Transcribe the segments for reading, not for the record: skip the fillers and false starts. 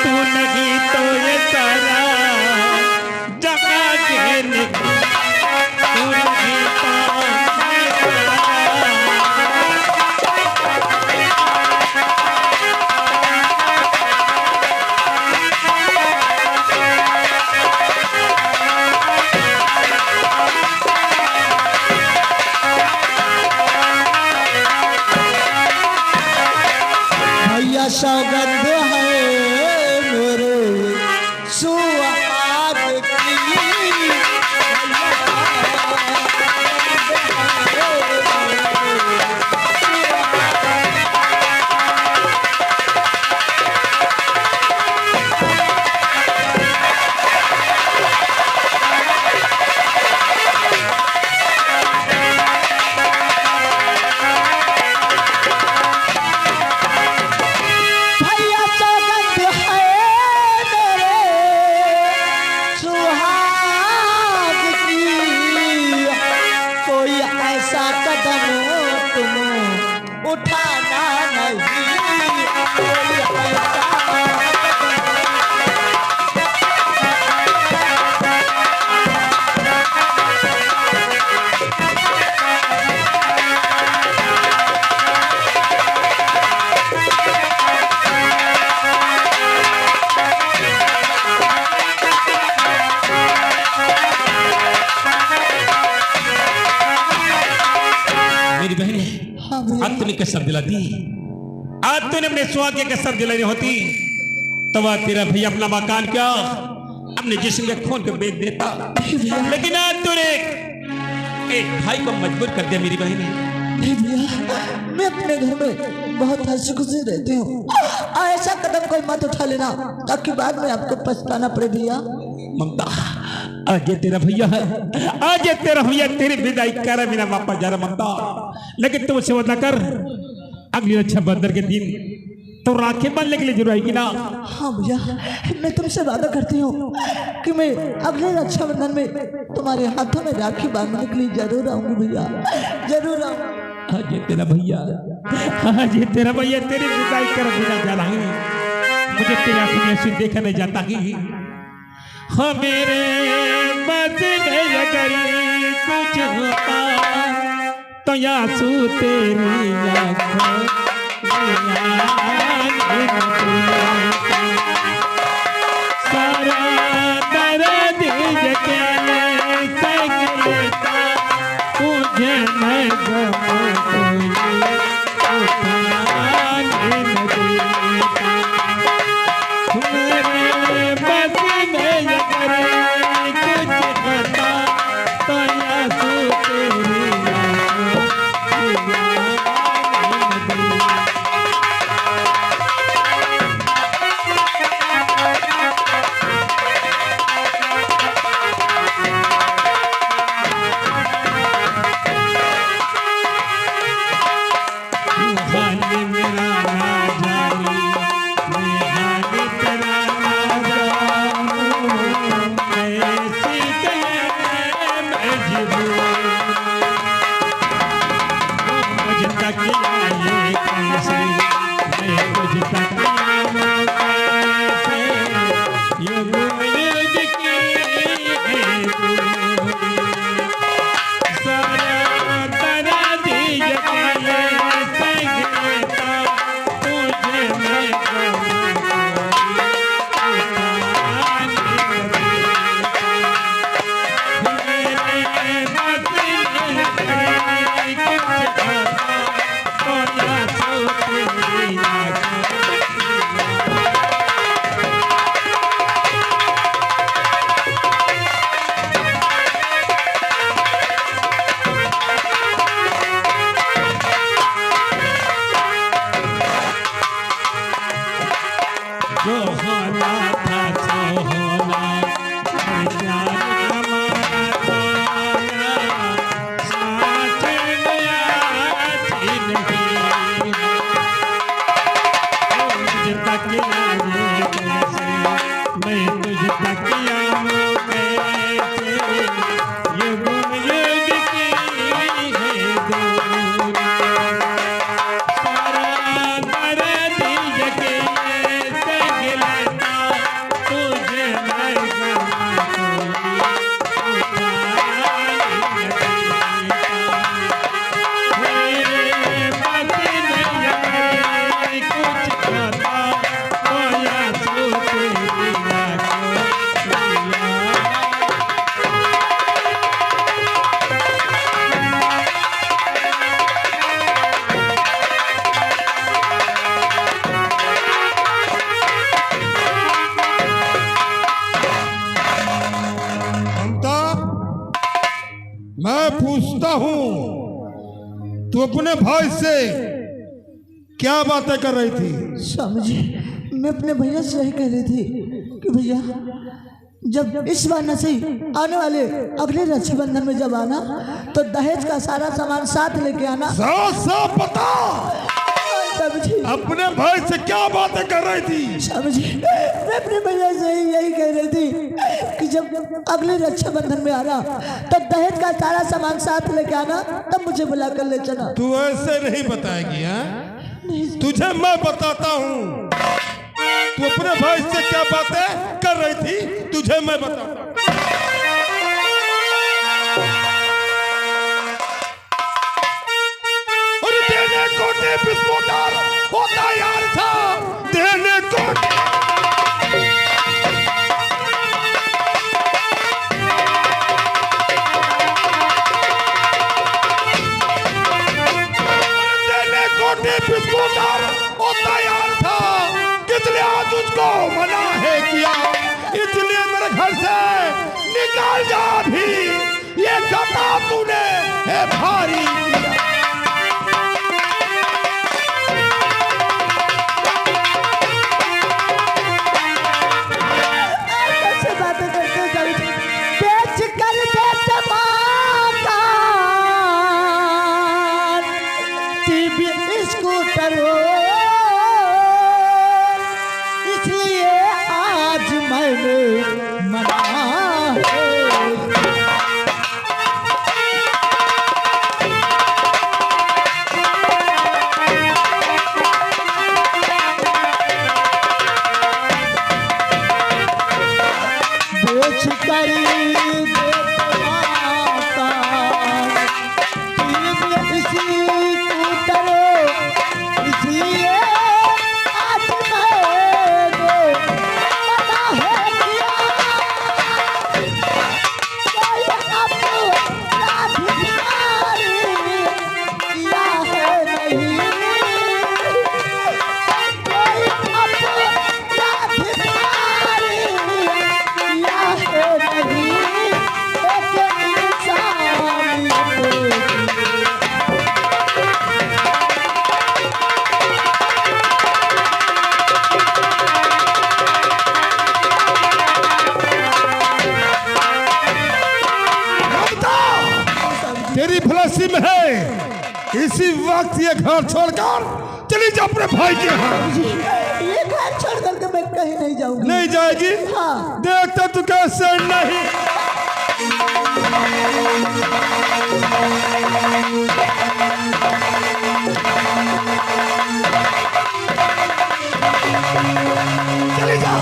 तू नहीं तो ये सारा जहाँ घेर तू नहीं तो भैया सौगंध है मेरे सुहाग की भैया सौगंध है मेरे सुहाग की कोई ऐसा कदम तुम उठाना नहीं कोई ऐसा मेरी बहन आज तूने कसम दिला दी आज तूने अपने सुहाग की कसम दिलाई होती तो आज तेरा भैया अपना मकान क्या अपने जिस्म के खून को बेच देता लेकिन आज तूने एक भाई को मजबूर कर दिया मेरी बहन नहीं भैया मैं अपने घर में बहुत हंसी खुशी रहती हूँ ऐसा कदम कोई मत उठा लेना ताकि बाद में आपको पछताना पड़े भैया ममता आज ये तेरा भैया है आज ये तेरा भैया तेरी विदाई कर रहा मेरा वापस जा रहा ममता लेकिन तुम उसे वादा कर अगली रक्षाबंधन के दिन तो राखी बांधने के लिए जरूर आएगी ना हाँ भैया मैं तुमसे वादा करती हूँ कि मैं अगले रक्षाबंधन में तुम्हारे हाथों में राखी बांधने के लिए जरूर आऊंगी भैया जरूर आऊंगी आज ये तेरा भैया आज ये तेरा भैया तेरी विदाई कर बिना जा रहा है मुझे तेरी आंखों में आंसू देखा नहीं जाता कि हाँ मेरे बस में अगर कुछ होता तो आंसू तेरी आंखों में आने देता। सारा दर्द अकेले सह लेता तुझे मैं गम कोई उठाने न देता। मेरे बस में अगर कुछ होता तो आंसू तेरी आंखों में आने न देता। बता माया तू तेरी आंखों लिया। ममता, मैं पूछता हूं तू अपने भाई से क्या बातें कर रही थी? स्वामी जी, मैं अपने भैया से यही कह रही थी कि भैया जब इस बार न सही आने वाले अगले रक्षाबंधन में जब आना तो दहेज का सारा सामान साथ लेके आना। साफ साफ बता, स्वामी जी, अपने भाई से क्या बातें कर रही थी? स्वामी जी, मैं अपने भैया से यही कह रही थी कि जब अगले रक्षाबंधन में आना तब दहेज का सारा सामान साथ लेके आना, तब मुझे बुला कर ले चला। तू ऐसे नहीं बताएगी? हाँ, तुझे मैं बताता हूँ तू अपने भाई से क्या बातें कर रही थी, तुझे मैं बताता हूँ। और देने को विस्फोटक होता यार था, देने को वो तैयार था, किसने आज उसको मना है किया, इसलिए मेरे घर से निकाल जा भी, ये गदा तूने है भारी किया। कैसे बातें करते हो स्वामी जी? बेच कर देते माता टीवी स्कूटर हो, इसलिए आज मैंने मना है। बेच कर देते माता टीवी स्कूटर हो, इसलिए आज मैंने मना है किया। कोई अपना भिखारी किया है नहीं, कोई अपना भिखारी किया है नहीं, एक इंसान को ममता, तेरी फलसी में है, इसी वक्त ये घर छोड़कर चली जा अपने भाई के यहाँ। ये घर छोड़ करके मैं कहीं नहीं जाऊंगी। नहीं जाएगी? हाँ। देखता तू कैसे नहीं। चली जा,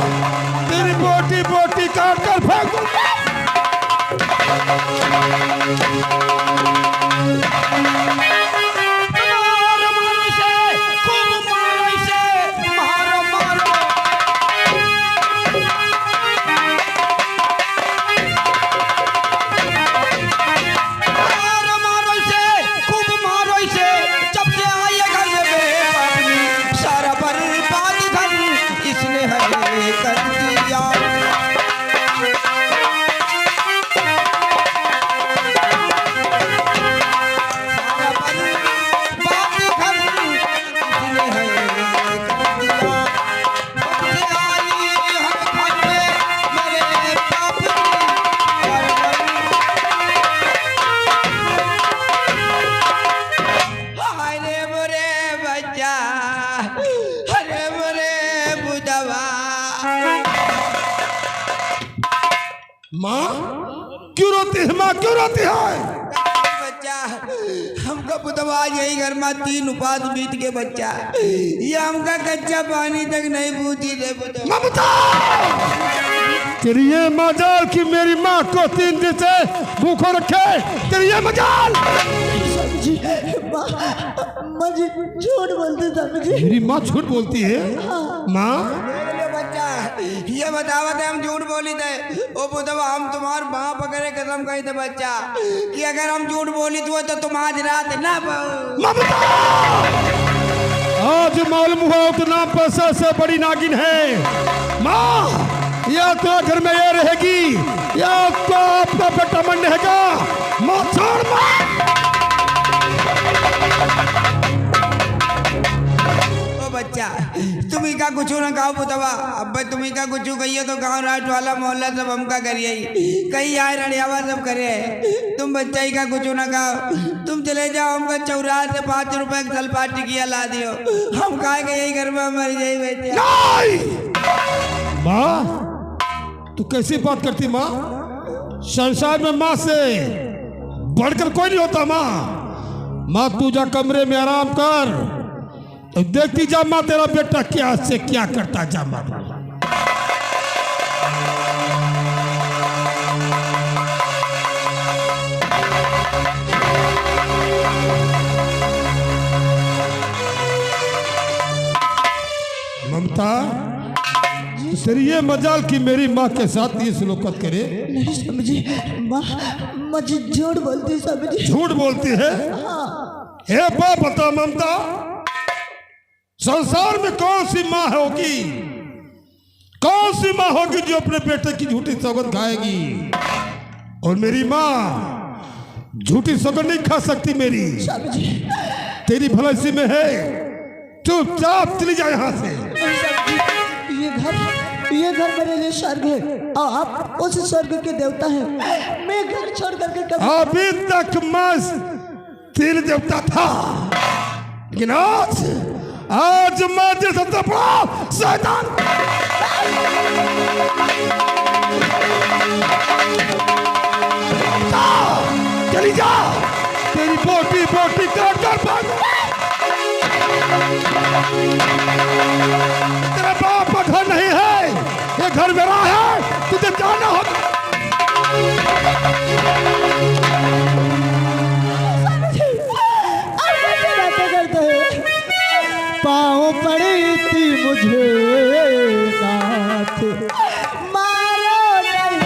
तेरी बोटी बोटी काट कर फेंक दूंगा। माँ क्यों रोती है? माँ क्यों रोती है? बच्चा हमका पुतवा यही घर में 3 उपाध बीत के बच्चा, ये हमका कच्चा पानी तक नहीं पूछी दे पुतवा। ममता, तेरी ये मजाल कि मेरी माँ को 3 दिन से भूखो रखे, तेरी ये मजाल। जी, माँ जी झूठ बोलते स्वामी जी। मेरी माँ झूठ बोलती है? माँ देख ले बच्चा, ये बतावत है हम झूठ बोली थे। ओ बुधवा हम तुम्हार बाँ पकड़े कसम कही थे बच्चा कि अगर हम झूठ बोली तो तुम आज रात ना पाओ। ममता, आज मालूम हुआ उतना पैसा से बड़ी नागिन है। माँ, या तो घर में ये रहेगी या तो आपका बेटा मन रहेगा। माँ छोड़ माँ। ओ बच्चा, तुम्ही का कुछ ना कहो पुतवा। अब तुम्ही का कुछ कहिए तो गांव रात वाला मोहल्ला सब हमका करिए, कहीं आए रड़ियावा सब करे। तुम बच्चा ही का कुछ ना कहो, तुम चले जाओ। हमका चौराहा से 5 रुपए का सलपाट टिकिया ला दियो। हम खाए के यही घर में मर जाए बेटे। माँ, तू कैसी बात करती माँ? संसार में माँ से बढ़कर कोई नहीं होता। माँ तू जा कमरे में आराम कर, तो देखती जा माँ तेरा बेटा क्या से क्या करता जा। माँ ममता, तेरी ये मजाल कि मेरी माँ के साथ ये सलूकत करे? नहीं स्वामी जी, माँ जी झूठ बोलती स्वामी जी। झूठ बोलती है? हे बाप बता ममता, संसार में कौन सी माँ होगी, कौन सी माँ होगी जो अपने बेटे की झूठी सौगंध खाएगी? और मेरी माँ झूठी सौगंध नहीं खा सकती मेरी। स्वामी जी, तेरी भलाई में है, चुपचाप चली जाए यहाँ से। ये घर मेरे लिए स्वर्ग है और आप उस स्वर्ग के देवता हैं। मैं घर छोड़ करके कभी अभी तक मैं तेरे देवता था, लेकिन आज मैं तेरे सबसे बड़ा शैतान। चली जा, तेरी बोटी बोटी काट कर भाग। तेरा बाप का घर नहीं है, ये घर मेरा है, तुझे जाना होगा। पाँव पड़ी थी मुझे नाथ, मारो नहीं।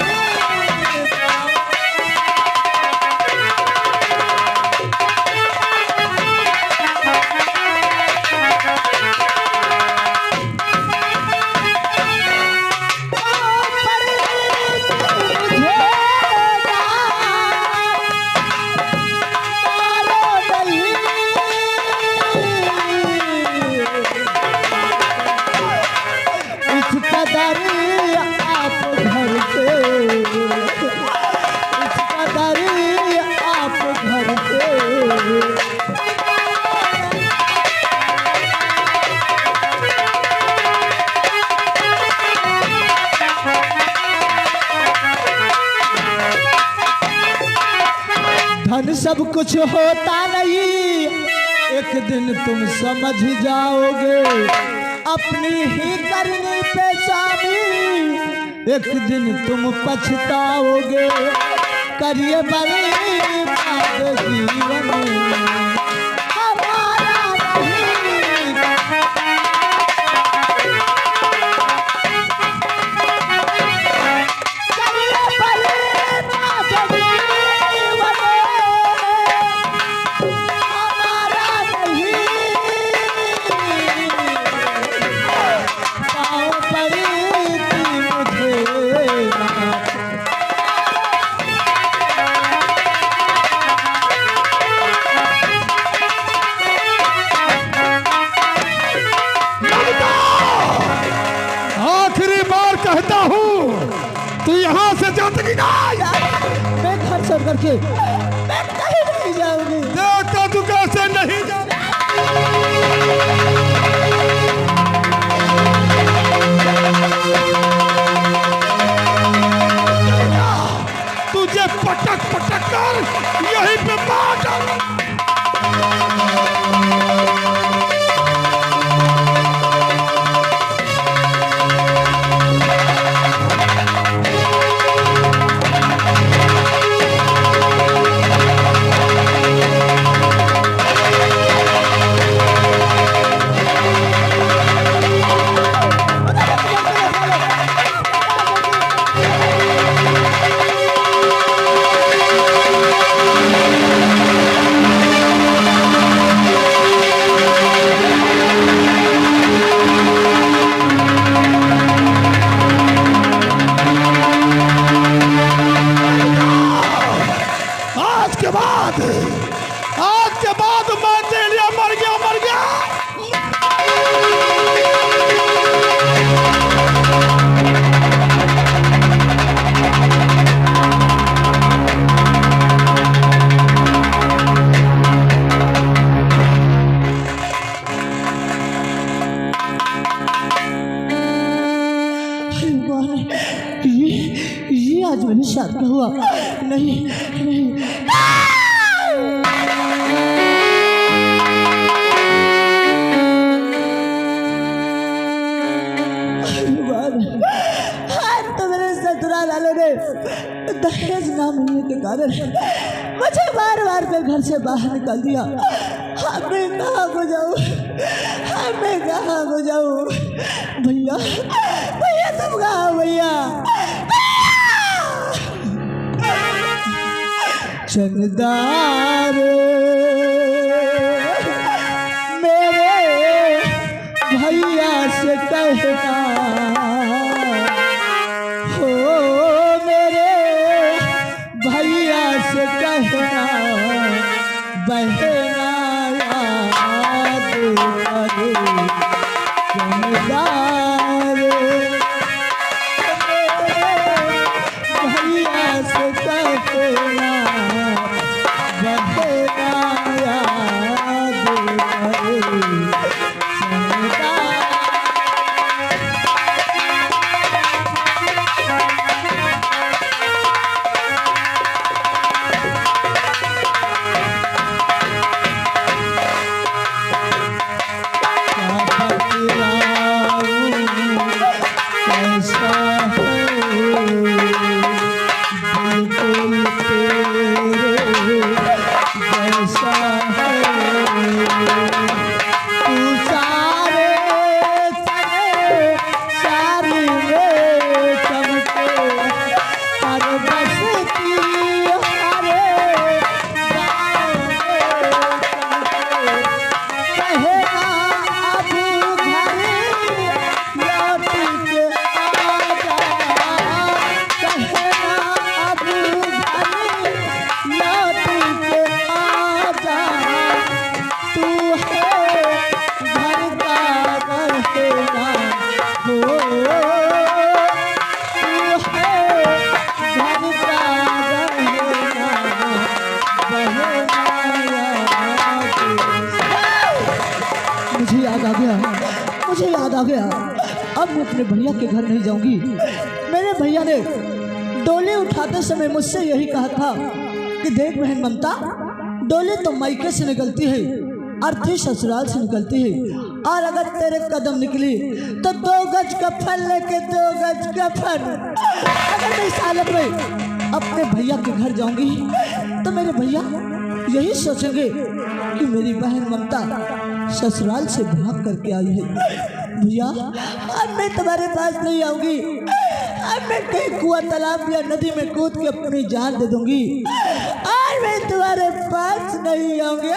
धन सब कुछ होता नहीं, एक दिन तुम समझ जाओगे अपनी ही करनी पेशानी। एक दिन तुम पछताओगे, करिए बड़ी बात जीवन हमारा नहीं। करिए बड़ी बात जीवन हमारा नहीं। पाँव पड़ी थी मुझे नाथ, आखिरी बार कहता हूँ, तू यहाँ से जाती नहीं। मैं घर छोड़ करके मैं कहीं नहीं जाऊंगी। देखता तू कैसे नहीं जा। तुझे पटक पटक कर यहीं पे मार डालूं। आज मेरे साथ क्या हुआ? नहीं नहीं आज तो मेरे ससुराल वालों ने दहेज ना मिलने के कारण मुझे बार बार के घर से बाहर निकाल दिया। मैं कहाँ को जाऊँ? मैं कहाँ को जाऊँ? भैया भैया तुम कहाँ? भैया चंदार मेरे भैया से कहना हो, मेरे भैया से कहना बहना याद करे चंदार भैया से कहना बहना याद करे चंदार। मुझे याद आ गया। अब मैं अपने भैया के घर नहीं जाऊंगी। मेरे भैया ने डोले उठाते समय मुझसे यही कहा था कि देख बहन ममता, डोले तो मायके से निकलती है, अर्थी ससुराल से निकलती है, और अगर तेरे कदम निकली तो 2 गज कफन लेके 2 गज कफन। अगर मैं इस हालत में अपने भैया के घर जाऊंगी तो मेरे भैया यही सोचेंगे कि मेरी बहन ममता ससुराल से भाग करके आई है। भैया अब मैं तुम्हारे पास नहीं आऊंगी। अब मैं कहीं कुआं तालाब या नदी में कूद के अपनी जान दे दूंगी और मैं तुम्हारे पास नहीं आऊंगी।